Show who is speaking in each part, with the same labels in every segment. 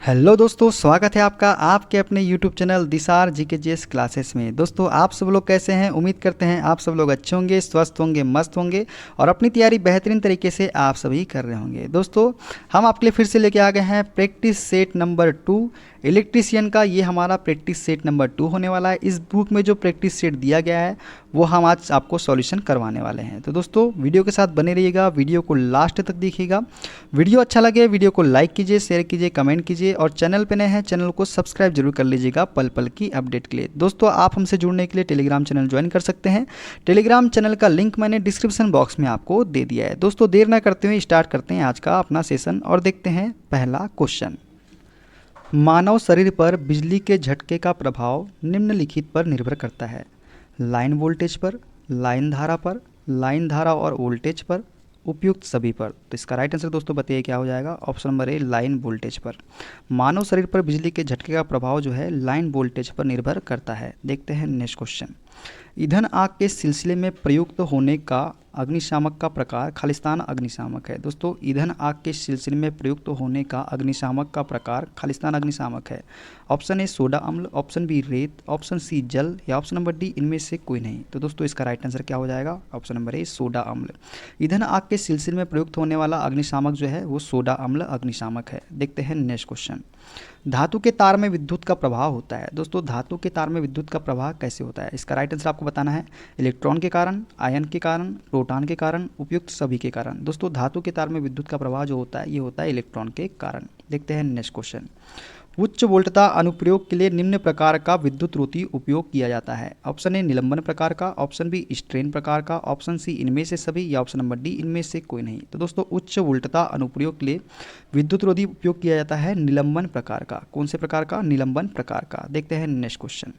Speaker 1: Hello दोस्तों, स्वागत है आपका आपके अपने YouTube चैनल दिसार GKGS क्लासेस में। दोस्तों, आप सब लोग कैसे हैं? उम्मीद करते हैं आप सब लोग अच्छे होंगे, स्वस्थ होंगे, मस्त होंगे और अपनी तैयारी बेहतरीन तरीके से आप सभी कर रहे होंगे। दोस्तों, हम आपके लिए फिर से लेके आ गए हैं प्रैक्टिस सेट नंबर 2 इलेक्ट्रीशियन का। ये हमारा प्रैक्टिस सेट नंबर 2 होने वाला है। इस बुक में जो प्रैक्टिस सेट दिया गया है वो हम आज आपको सॉल्यूशन करवाने वाले हैं। तो दोस्तों, वीडियो के साथ बने रहिएगा, वीडियो को लास्ट तक देखिएगा। वीडियो अच्छा लगे वीडियो को लाइक कीजिए, शेयर कीजिए, कमेंट कीजिए और चैनल पे नए हैं चैनल को सब्सक्राइब जरूर कर लीजिएगा पल पल की अपडेट के लिए। दोस्तों, आप हमसे जुड़ने के लिए टेलीग्राम चैनल ज्वाइन कर सकते हैं। टेलीग्राम चैनल का लिंक मैंने डिस्क्रिप्शन बॉक्स में आपको दे दिया है। दोस्तों, देर ना करते हुए स्टार्ट करते हैं आज का अपना सेशन और देखते हैं पहला क्वेश्चन। मानव शरीर पर बिजली के झटके का प्रभाव निम्नलिखित पर निर्भर करता है। लाइन वोल्टेज पर, लाइन धारा पर, लाइन धारा और वोल्टेज पर, उपयुक्त सभी पर। तो इसका राइट आंसर दोस्तों बताइए क्या हो जाएगा? ऑप्शन नंबर ए, लाइन वोल्टेज पर। मानव शरीर पर बिजली के झटके का प्रभाव जो है लाइन वोल्टेज पर निर्भर करता है। देखते हैं नेक्स्ट क्वेश्चन। ईंधन आग के सिलसिले में प्रयुक्त होने का अग्निशामक का प्रकार खालिस्तान अग्निशामक है। दोस्तों, ईंधन आग के सिलसिले में प्रयुक्त होने का अग्निशामक का प्रकार खालिस्तान अग्निशामक है। ऑप्शन ए सोडा अम्ल, ऑप्शन बी रेत, ऑप्शन सी जल या ऑप्शन नंबर डी इनमें से कोई नहीं। तो दोस्तों, इसका राइट आंसर क्या हो जाएगा? ऑप्शन नंबर ए सोडा अम्ल। ईंधन आग के सिलसिले में प्रयुक्त होने वाला अग्निशामक जो है वो सोडा अम्ल अग्निशामक है। देखते हैं नेक्स्ट क्वेश्चन। धातु के तार में विद्युत का प्रवाह होता है। दोस्तों, धातु के तार में विद्युत का प्रवाह कैसे होता है? इसका राइट आंसर आपको बताना है। इलेक्ट्रॉन के कारण, आयन के कारण, प्रोटॉन के कारण, उपयुक्त सभी के कारण। दोस्तों, धातु के तार में विद्युत का प्रवाह जो होता है ये होता है इलेक्ट्रॉन के कारण। देखते हैं नेक्स्ट क्वेश्चन। उच्च वोल्टता अनुप्रयोग के लिए निम्न प्रकार का विद्युत रोधी उपयोग किया जाता है। ऑप्शन ए निलंबन प्रकार का, ऑप्शन बी स्ट्रेन प्रकार का, ऑप्शन सी इनमें से सभी या ऑप्शन नंबर डी इनमें से कोई नहीं। तो दोस्तों, उच्च वोल्टता अनुप्रयोग के लिए विद्युत रोधी उपयोग किया जाता है निलंबन प्रकार का। कौन से प्रकार का? निलंबन प्रकार का। देखते हैं नेक्स्ट क्वेश्चन।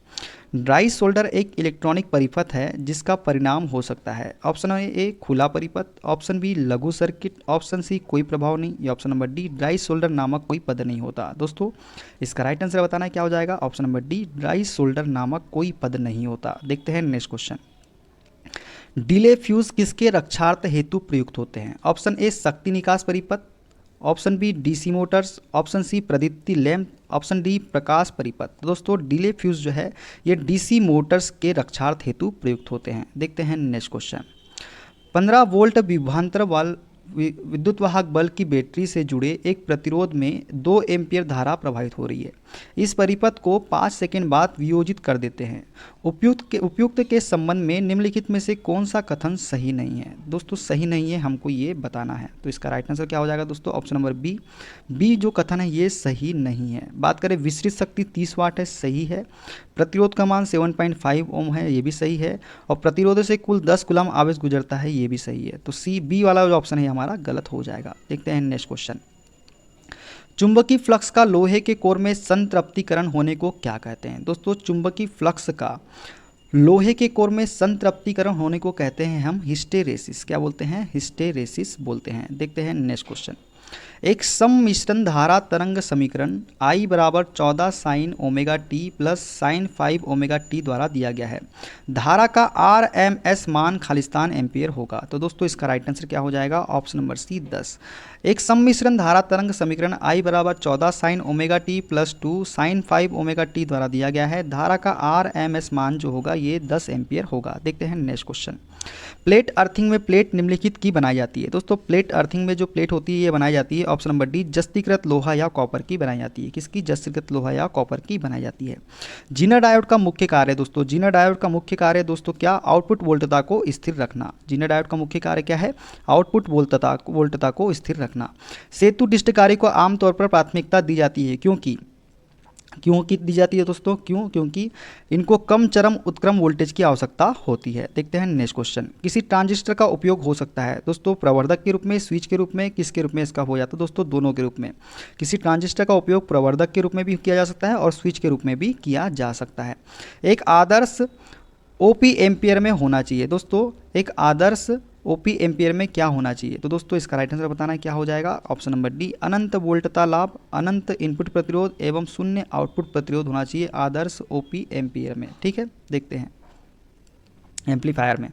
Speaker 1: ड्राई सोल्डर एक इलेक्ट्रॉनिक परिपथ है जिसका परिणाम हो सकता है। ऑप्शन ए खुला परिपथ, ऑप्शन बी लघु सर्किट, ऑप्शन सी कोई प्रभाव नहीं या option number D dry solder नामक कोई पद नहीं होता। दोस्तों, इसका राइट आंसर बताना है क्या हो जाएगा? Option number D dry solder नामक कोई पद नहीं होता। देखते हैं नेक्स्ट क्वेश्चन। डिले फ्यूज किसके रक्षार्थ हेतु प्रयुक्त होते हैं? ऑप्शन ए शक्ति निकास परिपथ, option B DC motors, option C प्रदीप्ति लैंप, ऑप्शन डी प्रकाश परिपथ। तो दोस्तों, डिले फ्यूज जो है ये डीसी मोटर्स के रक्षार्थ हेतु प्रयुक्त होते हैं। देखते हैं नेक्स्ट क्वेश्चन। 15 वोल्ट विभवांतर वाल विद्युत वाहक बल्ब की बैटरी से जुड़े एक प्रतिरोध में 2 एम्पियर धारा प्रवाहित हो रही है। इस परिपथ को 5 सेकंड बाद वियोजित कर देते हैं। उपयुक्त के संबंध में निम्नलिखित में से कौन सा कथन सही नहीं है? दोस्तों, सही नहीं है हमको ये बताना है। तो इसका राइट आंसर क्या हो जाएगा दोस्तों? ऑप्शन नंबर बी जो कथन है ये सही नहीं है। बात करें विस्तृत शक्ति 30 वाट है, सही है। प्रतिरोध का मान 7.5 ओम है, ये भी सही है। और प्रतिरोध से कुल 10 कूलम आवेश गुजरता है, ये भी सही है। तो सी बी वाला जो ऑप्शन है हमारा गलत हो जाएगा। देखते हैं नेक्स्ट क्वेश्चन। चुंबकीय फ्लक्स का लोहे के कोर में संतृप्तिकरण होने को क्या कहते हैं? दोस्तों, चुंबकीय फ्लक्स का लोहे के कोर में संतृप्तिकरण होने को कहते हैं हम हिस्टेरेसिस। क्या बोलते हैं? हिस्टेरेसिस बोलते हैं। देखते हैं नेक्स्ट क्वेश्चन। एक सम्मिश्रण धारा तरंग समीकरण I बराबर 14 sine omega T plus sign 5 omega T द्वारा दिया गया है। धारा का RMS मान खालिस्तान एम्पियर होगा। तो दोस्तों, इसका राइट आंसर क्या हो जाएगा? Option number C 10। एक सम्मिश्रण धारा तरंग समीकरण I बराबर 14 sine omega T plus 2 sine 5 omega T द्वारा दिया गया है। धारा का RMS मान जो होगा ये 10 एम्पियर होगा। देखते हैं नेक्स्ट क्वेश्चन। प्लेट अर्थिंग में प्लेट निम्नलिखित की बनाई जाती है। दोस्तों, प्लेट अर्थिंग में जो प्लेट होती है ये बनाई जाती है ऑप्शन नंबर डी जस्तीकृत लोहा या कॉपर की बनाई जाती है। किसकी? जस्तीकृत लोहा या कॉपर की बनाई जाती है। जीना डायोड का मुख्य कार्य दोस्तों, जीना डायोड का मुख्य कार्य दोस्तों क्या? आउटपुट वोल्टता को स्थिर रखना। जीना डायोड का मुख्य कार्य क्या है? आउटपुट वोल्टता को स्थिर रखना। सेतु डिस्टकारी को आमतौर पर प्राथमिकता दी जाती है क्यों दी जाती है दोस्तों? क्योंकि इनको कम चरम उत्क्रम वोल्टेज की आवश्यकता होती है। देखते हैं नेक्स्ट क्वेश्चन। किसी ट्रांजिस्टर का उपयोग हो सकता है दोस्तों प्रवर्धक के रूप में, स्विच के रूप में, किसके रूप में इसका हो जाता है दोस्तों? दोनों के रूप में। किसी ट्रांजिस्टर का उपयोग प्रवर्धक के रूप में भी किया जा सकता है और स्विच के रूप में भी किया जा सकता है। एक आदर्श ओपी एम्पियर में होना चाहिए दोस्तों, एक आदर्श ओपी एम्पियर में क्या होना चाहिए? तो दोस्तों, इसका राइट आंसर बताना है क्या हो जाएगा? ऑप्शन नंबर डी अनंत वोल्टता लाभ, अनंत इनपुट प्रतिरोध एवं शून्य आउटपुट प्रतिरोध होना चाहिए आदर्श ओपी एम्पियर में। ठीक है, देखते हैं एम्पलीफायर में।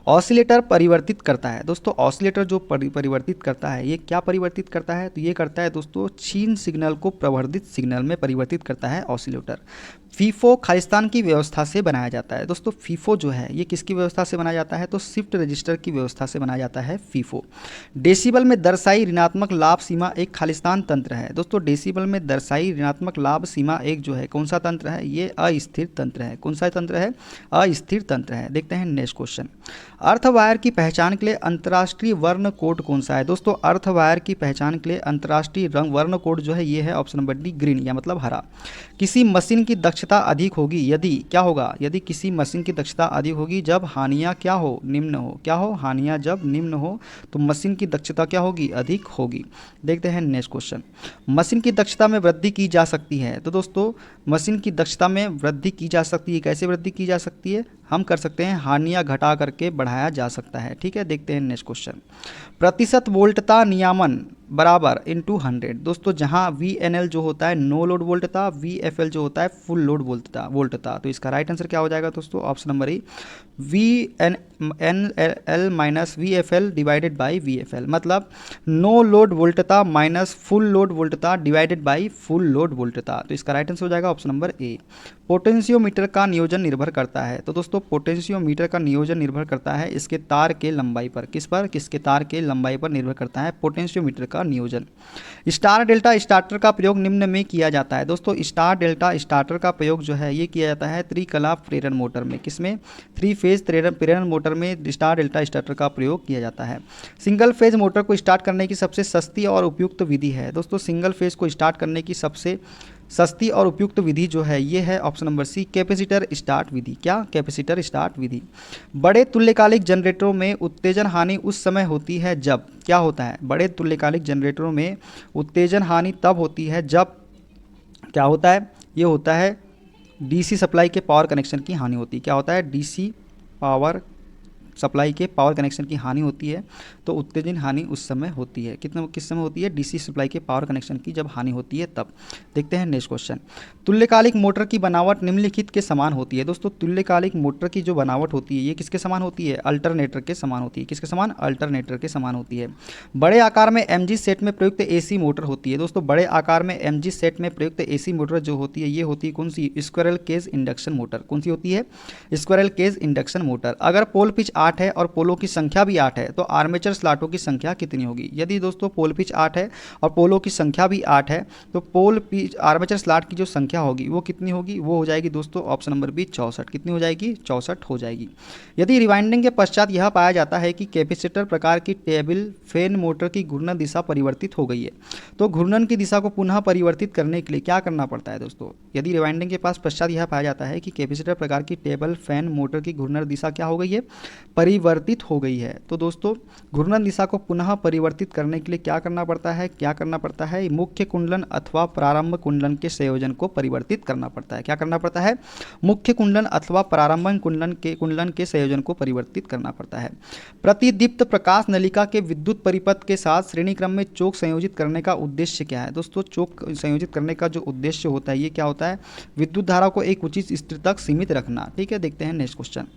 Speaker 1: ऑसिलेटर परिवर्तित करता है दोस्तों, ऑसिलेटर जो परिवर्तित करता है, ये क्या परिवर्तित करता है? तो ये करता है दोस्तों क्षीण सिग्नल को प्रवर्धित सिग्नल में परिवर्तित करता है ऑसिलेटर। फीफो खालिस्तान की व्यवस्था से बनाया जाता है दोस्तों। फीफो जो है ये किसकी व्यवस्था से बनाया जाता है? तो शिफ्ट रजिस्टर की व्यवस्था से बनाया जाता है फीफो। डेसिबल में दर्शाई ऋणात्मक लाभ सीमा एक खालिस्तान तंत्र है दोस्तों। डेसिबल में दर्शाई ऋणात्मक लाभ सीमा एक जो है कौन सा तंत्र है? ये अस्थिर तंत्र है। कौन सा तंत्र है? अस्थिर तंत्र है। देखते हैं नेक्स्ट क्वेश्चन। अर्थवायर की पहचान के लिए अंतर्राष्ट्रीय वर्ण कोड कौन सा है दोस्तों? अर्थवायर की पहचान के लिए अंतर्राष्ट्रीय रंग वर्ण कोड जो है ये है ऑप्शन नंबर डी ग्रीन, या मतलब हरा। किसी मशीन की दक्षता अधिक होगी यदि क्या होगा? यदि किसी मशीन की दक्षता अधिक होगी जब हानियां क्या हो? निम्न हो। क्या हो? हानियां जब निम्न हो तो मशीन की दक्षता क्या होगी? अधिक होगी। देखते हैं नेक्स्ट क्वेश्चन। मशीन की दक्षता में वृद्धि की जा सकती है तो दोस्तों मशीन की दक्षता में वृद्धि की जा सकती है। कैसे वृद्धि की जा सकती है? हम कर सकते हैं हानियां घटा करके बढ़ाया जा सकता है। ठीक है, देखते हैं नेक्स्ट क्वेश्चन। प्रतिशत वोल्टता नियमन बराबर इंटू 100 दोस्तों, जहां VNL जो होता है नो लोड वोल्टता, VFL जो होता है फुल लोड वोल्टता। तो इसका राइट आंसर क्या हो जाएगा दोस्तों? Option number A VNL minus VFL divided by VFL, मतलब नो लोड वोल्टता माइनस फुल लोड वोल्टता डिवाइडेड बाई फुल लोड वोल्टता। तो इसका राइट आंसर हो जाएगा ऑप्शन नंबर ए। पोटेंशियोमीटर का नियोजन निर्भर करता है तो दोस्तों पोटेंशियोमीटर का नियोजन निर्भर करता है इसके तार के लंबाई पर। किस पर? किसके तार के लंबाई पर निर्भर करता है पोटेंशियोमीटर का नियोजन। स्टार डेल्टा स्टार्टर का प्रयोग निम्न में किया जाता है दोस्तों। स्टार डेल्टा स्टार्टर का प्रयोग जो है ये किया जाता है त्रिकला प्रेरण मोटर में। किसमें? 3 फेज प्रेरण मोटर में स्टार डेल्टा स्टार्टर का प्रयोग किया जाता है। सिंगल फेज मोटर को स्टार्ट करने की सबसे सस्ती और उपयुक्त विधि है दोस्तों। सिंगल फेज को स्टार्ट करने की सबसे सस्ती और उपयुक्त विधि जो है ये है option number C capacitor start विधि। क्या? कैपेसिटर स्टार्ट विधि। बड़े तुल्यकालिक जनरेटरों में उत्तेजन हानि उस समय होती है जब क्या होता है? बड़े तुल्यकालिक जनरेटरों में उत्तेजन हानि तब होती है जब क्या होता है? ये होता है DC सप्लाई के पावर कनेक्शन की हानि होती है। क्या होता है? DC पावर सप्लाई के पावर कनेक्शन की हानि होती है। तो उत्तेजन हानि उस समय होती है। किस समय होती है? DC सप्लाई के पावर कनेक्शन की जब हानि होती है तब। देखते हैं नेक्स्ट क्वेश्चन। तुल्यकालिक मोटर की बनावट निम्नलिखित के समान होती है दोस्तों। तुल्यकालिक मोटर की जो बनावट होती है ये किसके समान होती है? अल्टरनेटर के समान होती है। किसके समान? अल्टरनेटर के समान होती है। बड़े आकार में MG सेट में प्रयुक्त AC मोटर होती है दोस्तों। बड़े आकार में MG सेट में प्रयुक्त AC मोटर जो होती है ये होती है कौन सी? Squirrel cage induction motor. कौन सी होती है? Squirrel cage induction motor. अगर पोल पिच 8 है और पोलों की संख्या भी 8 है तो आर्मेचर स्लॉटों की संख्या कितनी होगी? यदि दोस्तों पोल पिच 8 है और पोलों की संख्या भी 8 है तो पोल पिच आर्मेचर स्लॉट की जो संख्या होगी वो कितनी होगी? वो हो जाएगी दोस्तों ऑप्शन नंबर बी 64। कितनी हो जाएगी? 64 हो जाएगी। यदि रिवाइंडिंग के पश्चात यह पाया जाता है कि कैपेसिटर प्रकार की टेबल फैन मोटर की घूर्णन दिशा परिवर्तित हो गई है तो घूर्णन की दिशा को पुनः परिवर्तित करने के लिए क्या करना पड़ता है दोस्तों? यदि रिवाइंडिंग के पश्चात यह पाया जाता है कि कैपेसिटर प्रकार की टेबल फैन मोटर की घूर्णन दिशा क्या हो गई है? परिवर्तित हो गई है। तो दोस्तों घूर्णन दिशा को पुनः परिवर्तित करने के लिए क्या करना पड़ता है? क्या करना पड़ता है? मुख्य कुंडलन अथवा प्रारंभ कुंडलन के संयोजन को परिवर्तित करना पड़ता है। क्या करना पड़ता है? मुख्य कुंडलन अथवा प्रारंभ कुंडलन के संयोजन को परिवर्तित करना पड़ता है। प्रतिदीप्त प्रकाश नलिका के विद्युत परिपथ के साथ श्रेणी क्रम में चोक संयोजित करने का उद्देश्य क्या है दोस्तों? चोक संयोजित करने का जो उद्देश्य होता है ये क्या होता है? विद्युत धारा को एक उचित स्थिति तक सीमित रखना। ठीक है, देखते हैं नेक्स्ट क्वेश्चन।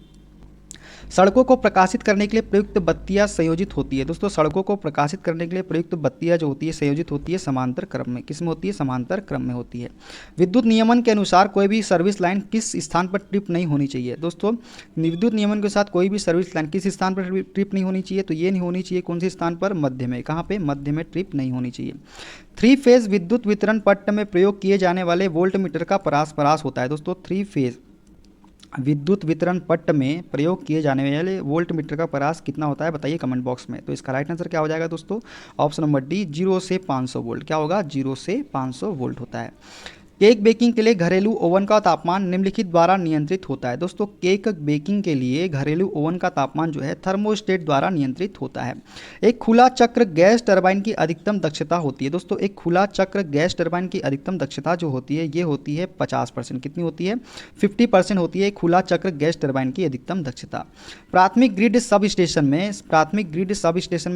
Speaker 1: सड़कों को प्रकाशित करने के लिए प्रयुक्त बत्तियां संयोजित होती है दोस्तों। सड़कों को प्रकाशित करने के लिए प्रयुक्त बत्तियां जो होती है संयोजित होती है समांतर क्रम में। किस में होती है? समांतर क्रम में होती है। विद्युत नियमन के अनुसार कोई भी सर्विस लाइन किस स्थान पर ट्रिप नहीं होनी चाहिए दोस्तों? विद्युत नियमन के साथ कोई भी सर्विस लाइन किस स्थान पर ट्रिप नहीं होनी चाहिए? तो ये नहीं होनी चाहिए कौन से स्थान पर? मध्य में। कहाँ पे? मध्य में ट्रिप नहीं होनी चाहिए। 3 फेज विद्युत वितरण पट्ट में प्रयोग किए जाने वाले वोल्ट मीटर का परास होता है दोस्तों। 3 फेज विद्युत वितरण पट्ट में प्रयोग किए जाने वाले वोल्ट मीटर का परास कितना होता है बताइए कमेंट बॉक्स में। तो इसका राइट आंसर क्या हो जाएगा दोस्तों? ऑप्शन नंबर डी 0 से 500 वोल्ट। क्या होगा? 0 से 500 वोल्ट होता है। केक बेकिंग के लिए घरेलू ओवन का तापमान निम्नलिखित द्वारा नियंत्रित होता है दोस्तों। केक बेकिंग के लिए घरेलू ओवन का तापमान जो है थर्मोस्टेट द्वारा नियंत्रित होता है। एक खुला चक्र गैस टरबाइन की अधिकतम दक्षता होती है दोस्तों। एक खुला चक्र गैस टरबाइन की अधिकतम दक्षता जो होती है ये होती है 50%। कितनी होती है? 50% होती है खुला चक्र गैस टरबाइन की अधिकतम दक्षता। प्राथमिक ग्रिड सब स्टेशन में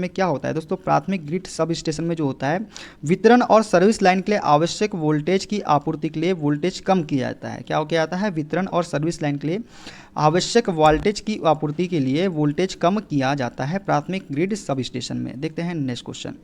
Speaker 1: क्या होता है दोस्तों? प्राथमिक ग्रिड सब स्टेशन में जो होता है वितरण और सर्विस लाइन के लिए आवश्यक वोल्टेज की आपूर्ति के लिए वोल्टेज कम किया जाता है। क्या किया जाता है? वितरण और सर्विस लाइन के लिए आवश्यक वोल्टेज की आपूर्ति के लिए वोल्टेज कम किया जाता है प्राथमिक ग्रिड सब स्टेशन में। देखते हैं नेक्स्ट क्वेश्चन।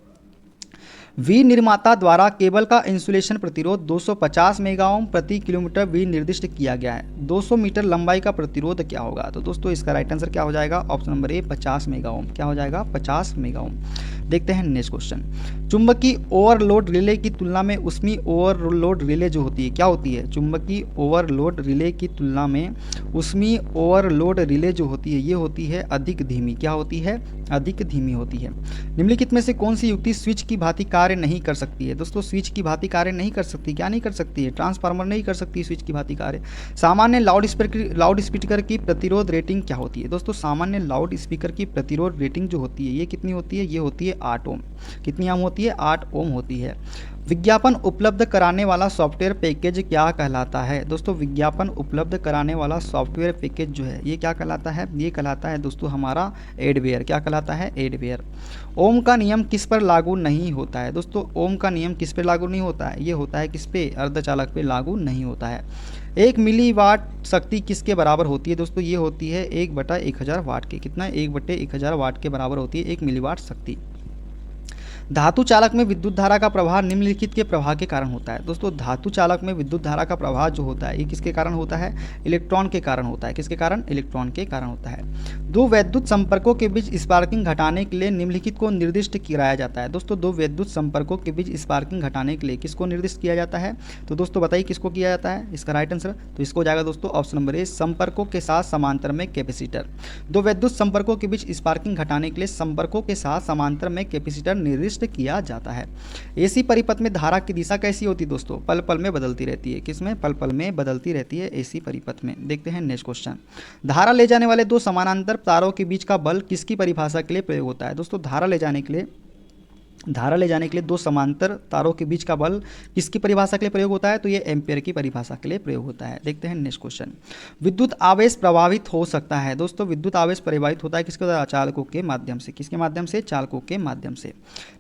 Speaker 1: विनिर्माता द्वारा केबल का इंसुलेशन प्रतिरोध 250 मेगा ओम प्रति किलोमीटर विनिर्दिष्ट किया गया है। 200 मीटर लंबाई का प्रतिरोध क्या होगा? तो दोस्तों इसका राइट आंसर क्या हो जाएगा? ऑप्शन नंबर ए 50 मेगा ओम। क्या हो जाएगा? 50 मेगा ओम। देखते हैं नेक्स्ट क्वेश्चन। चुंबकीय ओवरलोड रिले की तुलना में उष्मीय ओवरलोड रिले जो होती है क्या होती है? चुंबकीय ओवरलोड रिले की तुलना में उष्मीय ओवरलोड रिले जो होती है ये होती है अधिक धीमी। क्या होती है? अधिक धीमी होती है। निम्नलिखित में से कौन सी युक्ति स्विच की भांति कार्य नहीं कर सकती है? दोस्तों स्विच की भांति कार्य नहीं कर सकती। क्या नहीं कर सकती है? ट्रांसफार्मर नहीं कर सकती स्विच की भांति कार्य। सामान्य लाउड स्पीकर की प्रतिरोध रेटिंग क्या होती है? दोस्तों सामान्य लाउड स्पीकर की प्रतिरोध रेटिंग जो होती है ये कितनी होती है? ये होती है 8 ओम। कितनी ओम होती है? 8 ओम होती है। विज्ञापन उपलब्ध कराने वाला सॉफ्टवेयर पैकेज क्या कहलाता है? दोस्तों विज्ञापन उपलब्ध कराने वाला सॉफ्टवेयर पैकेज जो है ये क्या कहलाता है? ये कहलाता है दोस्तों हमारा एडवेयर। क्या कहलाता है? एडवेयर। ओम का नियम किस पर लागू नहीं होता है? दोस्तों ओम का नियम किस पर लागू नहीं होता है? ये होता है किस पे? अर्धचालक पे लागू नहीं होता है। 1 मिलीवाट शक्ति किसके बराबर होती है? दोस्तों ये होती है 1/1000 वाट के। कितना? 1/1000 वाट के बराबर होती है 1 मिलीवाट शक्ति। धातु चालक में विद्युत धारा का प्रवाह निम्नलिखित के प्रवाह के कारण होता है। दोस्तों धातु चालक में विद्युत धारा का प्रवाह जो होता है ये किसके कारण होता है? इलेक्ट्रॉन के कारण होता है। किसके कारण? इलेक्ट्रॉन के कारण होता है। दो विद्युत संपर्कों के बीच स्पार्किंग घटाने के लिए निम्नलिखित को निर्दिष्ट कराया जाता है। दोस्तों दो विद्युत संपर्कों के बीच स्पार्किंग घटाने के लिए किसको निर्दिष्ट किया जाता है? तो दोस्तों बताइए किसको किया जाता है? इसका राइट आंसर तो इसको हो जाएगा दोस्तों ऑप्शन नंबर ए संपर्कों के साथ समांतर में कैपेसिटर। दो विद्युत संपर्कों के बीच स्पार्किंग घटाने के लिए संपर्कों के साथ समांतर में कैपेसिटर निर्दिष्ट किया जाता है। एसी परिपथ में धारा की दिशा कैसी होती है? दोस्तों पल पल में बदलती रहती है। किसमें? पल पल में बदलती रहती है एसी परिपथ में। देखते हैं नेक्स्ट क्वेश्चन। धारा ले जाने वाले दो समानांतर तारों के बीच का बल किसकी परिभाषा के लिए प्रयोग होता है? दोस्तों धारा ले जाने के लिए दो समांतर तारों के बीच का बल किसकी परिभाषा के लिए प्रयोग होता है? तो ये एम्पियर की परिभाषा के लिए प्रयोग होता है। देखते हैं नेक्स्ट क्वेश्चन। विद्युत आवेश प्रभावित हो सकता है। दोस्तों विद्युत आवेश प्रभावित होता है किसके द्वारा? चालकों के माध्यम से। किसके माध्यम से? चालकों के माध्यम से।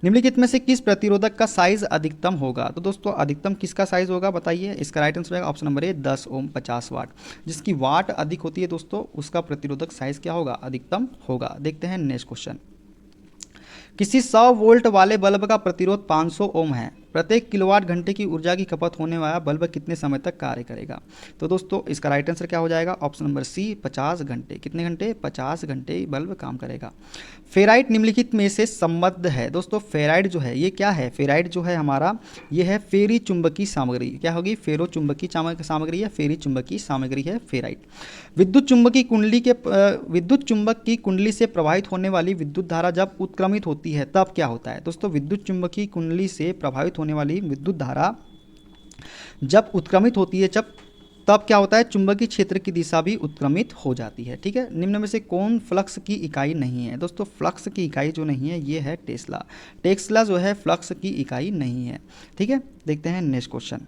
Speaker 1: निम्नलिखित में से किस प्रतिरोधक का साइज अधिकतम होगा? तो दोस्तों अधिकतम किसका साइज होगा बताइए? इसका राइट आंसर होगा ऑप्शन नंबर ए 10 ओम 50 वाट। जिसकी वाट अधिक होती है दोस्तों उसका प्रतिरोधक साइज क्या होगा? अधिकतम होगा। देखते हैं नेक्स्ट क्वेश्चन। किसी 100 वोल्ट वाले बल्ब का प्रतिरोध 500 ओम है। प्रत्येक किलोवाट घंटे की ऊर्जा की खपत होने वाला बल्ब कितने समय तक कार्य करेगा? तो दोस्तों इसका राइट आंसर क्या हो जाएगा? ऑप्शन नंबर सी 50 घंटे। कितने घंटे? 50 घंटे बल्ब काम करेगा। फेराइट निम्नलिखित में से संबद्ध है। दोस्तों फेराइट जो है ये क्या है? फेराइट जो है हमारा ये है फेरी चुंबकीय सामग्री। क्या होगी? फेरो चुंबकीय सामग्री या फेरी चुंबकीय सामग्री है फेराइट। विद्युत चुंबक की कुंडली से प्रवाहित होने वाली विद्युत धारा जब उत्क्रमित होती है तब क्या होता है? दोस्तों विद्युत चुंबकीय कुंडली से प्रभावित होने वाली विद्युत धारा जब उत्क्रमित होती है तब क्या होता है? चुंबकीय क्षेत्र की दिशा भी उत्क्रमित हो जाती है। ठीक है। निम्न में से कौन फ्लक्स की इकाई नहीं है? दोस्तों फ्लक्स की इकाई जो नहीं है ये है टेस्ला। टेस्ला जो है फ्लक्स की इकाई नहीं है। ठीक है। देखते हैं नेक्स्ट क्वेश्चन।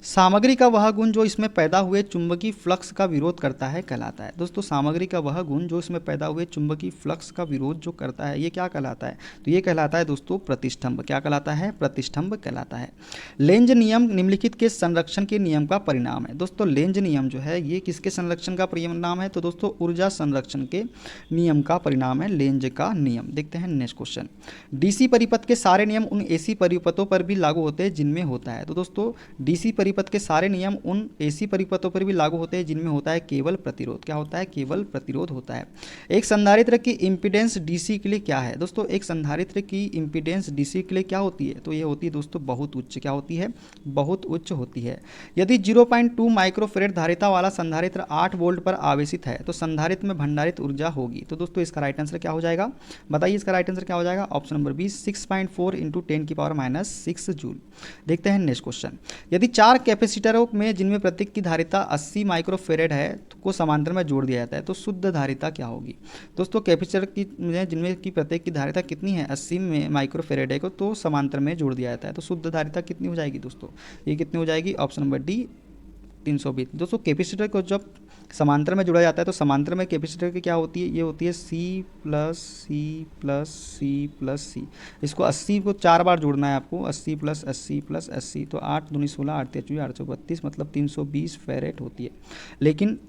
Speaker 1: सामग्री का वह गुण जो इसमें पैदा हुए चुंबकीय फ्लक्स का विरोध करता है कहलाता है। दोस्तों सामग्री का वह गुण जो इसमें पैदा हुए चुंबकीय फ्लक्स का विरोध जो करता है ये क्या कहलाता है? तो ये कहलाता है दोस्तों प्रतिष्ठंभ। क्या कहलाता है? प्रतिष्ठंभ कहलाता है। लेंज नियम निम्नलिखित के संरक्षण के नियम का परिणाम है। दोस्तों लेंज नियम जो है ये किसके संरक्षण का परिणाम है? तो दोस्तों ऊर्जा संरक्षण के नियम का परिणाम है लेंज का नियम। देखते हैं नेक्स्ट क्वेश्चन। डीसी परिपथ के सारे नियम उन एसी परिपथों पर भी लागू होते हैं जिनमें होता है। तो दोस्तों डीसी परिपथ के सारे नियम उन एसी परिपथों पर भी लागू होते हैं जिनमें होता है केवल प्रतिरोध। क्या होता है? केवल प्रतिरोध होता है। एक संधारित्र की इंपीडेंस डीसी के लिए क्या है? दोस्तों एक संधारित्र की इंपीडेंस डीसी के लिए क्या होती है? तो ये होती है दोस्तों बहुत उच्च। क्या होती है? बहुत उच्च होती है। यदि 0.2 माइक्रोफेरेड धारिता वाला संधारित्र 8 वोल्ट पर आवेशित है तो संधारित्र में भंडारित ऊर्जा होगी। तो दोस्तों इसका राइट आंसर क्या हो जाएगा? बताइए इसका राइट आंसर क्या हो जाएगा? Option number B 6.4 × 10⁻⁻6 joule. देखते हैं नेक्स्ट क्वेश्चन। यदि 4 कैपेसिटरों में जिनमें प्रत्येक की धारिता 80 माइक्रोफेरेड है को समांतर में जोड़ दिया जाता है तो शुद्ध धारिता क्या होगी? दोस्तों कैपेसिटर की जिनमें की प्रत्येक की धारिता कितनी है? 80 में माइक्रोफेरेड है को तो समांतर में जोड़ दिया जाता है तो शुद्ध धारिता कितनी हो जाएगी दोस्तों? ये कितनी हो जाएगी? Option number D 320। दोस्तों कैपेसिटर को जब समांतर में जुड़ा जाता है तो समांतर में कैपेसिटर की क्या होती है, ये होती है C plus C plus C plus C. इसको 80 को 4 बार जोड़ना है आपको, 80 प्लस 80 प्लस 80, तो 8 दूनी 16, 8 तेज 832, मतलब 320 फेरेट होती है। लेकिन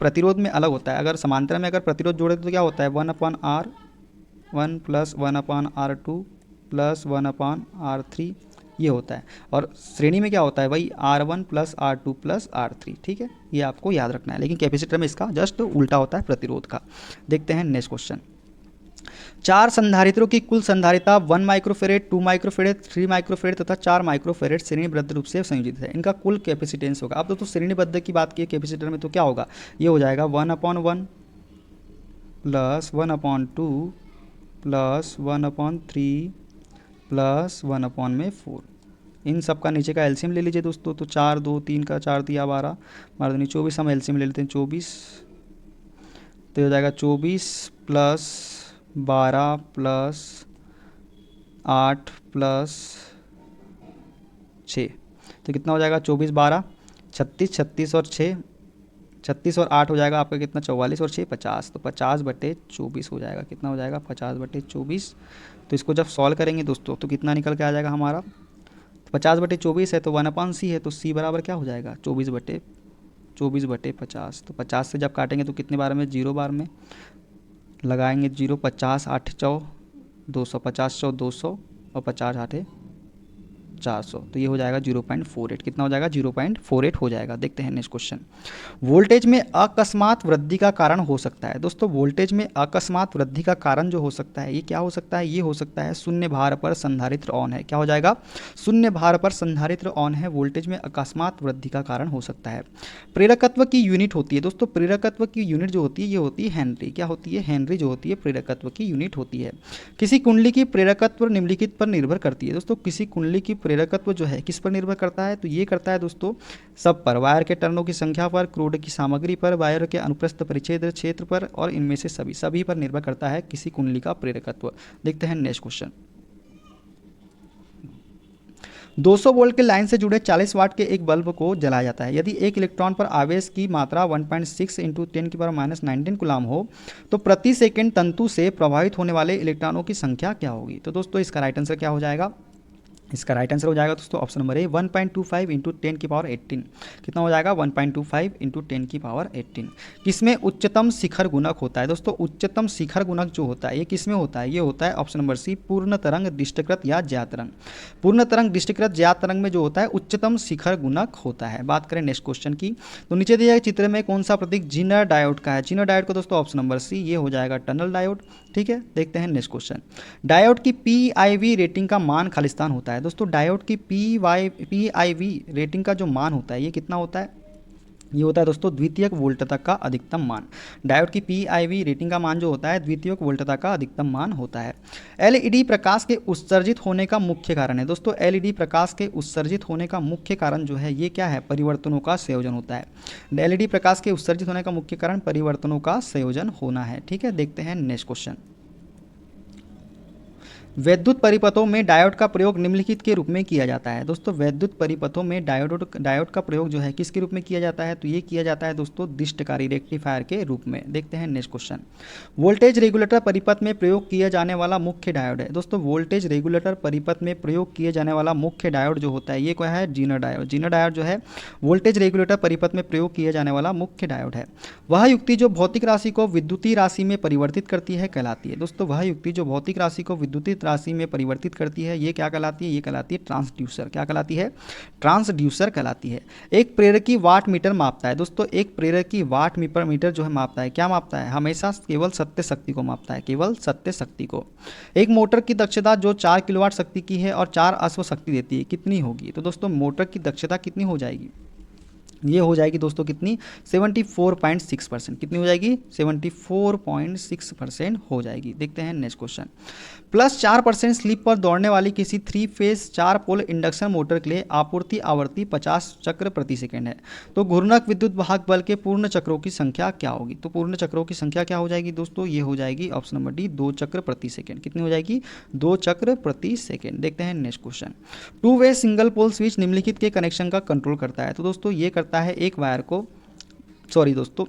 Speaker 1: प्रतिरोध में अलग होता है, अगर समांतर में अगर प्रतिरोध जोड़े तो क्या होता है 1/R1 plus 1/R2 plus 1/R3 ये होता है, और श्रेणी में क्या होता है भाई R1 plus R2 plus R3, ठीक है, ये आपको याद रखना है। लेकिन कैपेसिटर में इसका जस्ट उल्टा होता है प्रतिरोध का। देखते हैं नेक्स्ट क्वेश्चन। 4 संधारित्रों की कुल संधारिता 1 माइक्रोफेरेड, 2 माइक्रोफेरेड, 3 माइक्रोफेरेड तथा 4 माइक्रोफेरेड श्रेणीबद्ध रूप से संयोजित है। इनका कुल कैपेसिटेंस होगा। अब दोस्तों श्रेणीबद्ध की बात की कैपेसिटर में तो क्या होगा, ये हो जाएगा 1/1 प्लस 1/2 प्लस 1/3 प्लस 1/4। इन सब का नीचे का एलसीएम ले लीजिए दोस्तों, तो 4 2 3 का 4 दिया 12, 12 दूनी 24, हम एलसीएम ले लेते हैं 24, तो हो जाएगा 24 प्लस 12 प्लस 8 प्लस 6, तो कितना हो जाएगा 24 12 36, 36 और 6, 36 और 8 हो जाएगा आपका कितना 44 और 6 50, तो 50/24 हो जाएगा। कितना हो जाएगा 50/24। तो इसको जब सॉल्व करेंगे दोस्तों तो कितना निकल के आ जाएगा हमारा, 50/24 है तो 1/c है, तो c बराबर क्या हो जाएगा 24/50। तो 50 से जब काटेंगे तो कितने बार में 0 बार में लगाएंगे 0, 50 8 चौ 200, 50 चौ 200 और 50 8 400, तो ये हो जाएगा 0.48। कितना हो जाएगा 0.48 हो जाएगा। देखते हैं नेक्स्ट क्वेश्चन। वोल्टेज में अकस्मात वृद्धि का कारण हो सकता है। दोस्तों वोल्टेज में अकस्मात वृद्धि का कारण जो हो सकता है ये क्या हो सकता है, ये हो सकता है शून्य भार पर संधारित्र ऑन है। क्या हो जाएगा, शून्य भार पर संधारित्र ऑन है, वोल्टेज में अकस्मात वृद्धि का कारण हो सकता है। प्रेरकत्व की यूनिट होती है दोस्तों, प्रेरकत्व की यूनिट जो होती है ये होती है हेनरी। क्या होती है, हेनरी जो होती है प्रेरकत्व की यूनिट होती है। किसी कुंडली की प्रेरकत्व निम्नलिखित पर निर्भर करती है। दोस्तों किसी कुंडली की प्रेरकत्व जो है किस पर निर्भर करता है, तो ये करता है दोस्तों सब पर, वायर के टर्नों की संख्या पर, क्रूड की सामग्री पर, वायर के अनुप्रस्थ परिच्छेद क्षेत्र पर, और इनमें से सभी पर निर्भर करता है किसी कुंडली का प्रेरकत्व। देखते हैं नेक्स्ट क्वेश्चन। 200 वोल्ट के लाइन से जुड़े 40 वाट के एक बल्ब को जलाया जाता है। यदि एक इलेक्ट्रॉन पर आवेश की मात्रा 1.6 × 10⁻⁻19 कूलाम हो तो प्रति सेकंड तंतु से प्रभावित होने वाले इलेक्ट्रॉनों की संख्या क्या होगी। तो दोस्तों इसका राइट आंसर क्या हो जाएगा, इसका राइट आंसर हो जाएगा दोस्तों ऑप्शन नंबर ए 1.25 × 10⁻18। कितना हो जाएगा 1.25 × 10⁻18। किसमें उच्चतम शिखर गुणक होता है। दोस्तों उच्चतम शिखर गुणक जो होता है ये किसमें होता है, ये होता है ऑप्शन नंबर सी पूर्ण तरंग दृष्टिकृत या ज्यात तरंग। पूर्ण तरंग दृष्टिकृत ज्यात तरंग में जो होता है उच्चतम शिखर गुणक होता है। बात करें नेक्स्ट क्वेश्चन की, तो नीचे दिए गए चित्र में कौन सा प्रतीक जीनर डायोड का है। जीनर डायोड को दोस्तों ऑप्शन नंबर सी ये हो जाएगा टनल डायोड। ठीक है, देखते हैं नेक्स्ट क्वेश्चन। डायोड की PIV रेटिंग का मान खालिस्तान होता है। दोस्तों डायोड की PIV रेटिंग का जो मान होता है ये कितना होता है, ये होता है दोस्तों द्वितीयक वोल्टता का अधिकतम मान। डायोड की PIV रेटिंग का मान जो होता है द्वितीयक वोल्टता का अधिकतम मान होता है। LED प्रकाश के उत्सर्जित होने का मुख्य कारण है। दोस्तों LED प्रकाश के उत्सर्जित होने का मुख्य कारण जो है ये क्या है, परिवर्तनों का संयोजन होता है। LED प्रकाश के उत्सर्जित होने का मुख्य कारण परिवर्तनों का संयोजन होना है। ठीक है, देखते हैं नेक्स्ट क्वेश्चन। वैद्युत परिपथों में डायोड का प्रयोग निम्नलिखित के रूप में किया जाता है। दोस्तों वैद्युत परिपथों में डायोड का प्रयोग जो है किसके रूप में किया जाता है, तो ये किया जाता है दोस्तों दृष्टकारी रेक्टिफायर के रूप में। देखते हैं नेक्स्ट क्वेश्चन। वोल्टेज रेगुलेटर परिपथ में प्रयोग किया जाने वाला मुख्य डायोड है। दोस्तों वोल्टेज रेगुलेटर परिपथ में प्रयोग किए जाने वाला मुख्य डायोड जो होता है ये क्या है, जीनर डायोड। जीनर डायोड जो है वोल्टेज रेगुलेटर परिपथ में प्रयोग किया जाने वाला मुख्य डायोड है। वह युक्ति जो भौतिक राशि को विद्युतीय राशि में परिवर्तित करती है कहलाती है। दोस्तों वह युक्ति जो भौतिक राशि को विद्युतीय राशि में परिवर्तित करती है ये क्या कहलाती है, ये कहलाती है ट्रांसड्यूसर। क्या कहलाती है, ट्रांसड्यूसर कहलाती है। एक प्रेरकी वाट मीटर मापता है। दोस्तों एक प्रेरकी वाट मीटर जो है मापता है, क्या मापता है, हमेशा केवल सत्य शक्ति को मापता है, केवल सत्य शक्ति को। एक मोटर की दक्षता जो 4 किलोवाट शक्ति की है और 4 अश्व शक्ति देती है कितनी होगी। तो दोस्तों मोटर की दक्षता कितनी हो जाएगी, ये हो जाएगी दोस्तों कितनी 74.6%। कितनी हो जाएगी 74.6% हो जाएगी। देखते हैं नेक्स्ट क्वेश्चन। +4% स्लिप पर दौड़ने वाली किसी 3 फेज 4 पोल इंडक्शन मोटर के लिए आपूर्ति आवृत्ति 50 चक्र प्रति सेकंड है। तो घूर्णक विद्युत वाहक बल के पूर्ण चक्रों की संख्या क्या होगी। तो पूर्ण चक्रों की संख्या क्या हो जाएगी दोस्तों, ये हो जाएगी ऑप्शन नंबर डी 2 चक्र प्रति सेकंड। कितनी हो जाएगी 2 चक्र प्रति सेकंड। देखते हैं नेक्स्ट क्वेश्चन। 2 वे सिंगल पोल स्विच निम्नलिखित के कनेक्शन का कंट्रोल करता है। तो दोस्तों ये करता है एक वायर को, सॉरी दोस्तों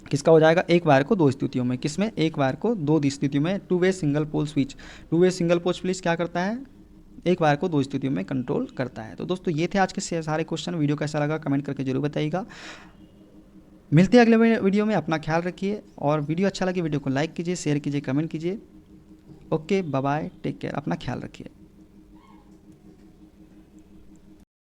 Speaker 1: किसका हो जाएगा, एक वायर को दो स्थितियों में, किसमें, एक वायर को दो स्थितियों में। Two way single pole switch, two way single pole switch क्या करता है, एक वायर को दो स्थितियों में कंट्रोल करता है। तो दोस्तों ये थे आज के सारे क्वेश्चन। वीडियो कैसा लगा कमेंट करके जरूर बताइएगा। मिलते हैं अगले वीडियो में, अपना ख्याल रखिए, और वीडियो अच्छा लगे वीडियो को लाइक कीजिए, शेयर कीजिए, कमेंट कीजिए। Okay, bye bye, take care, अपना ख्याल रखिए।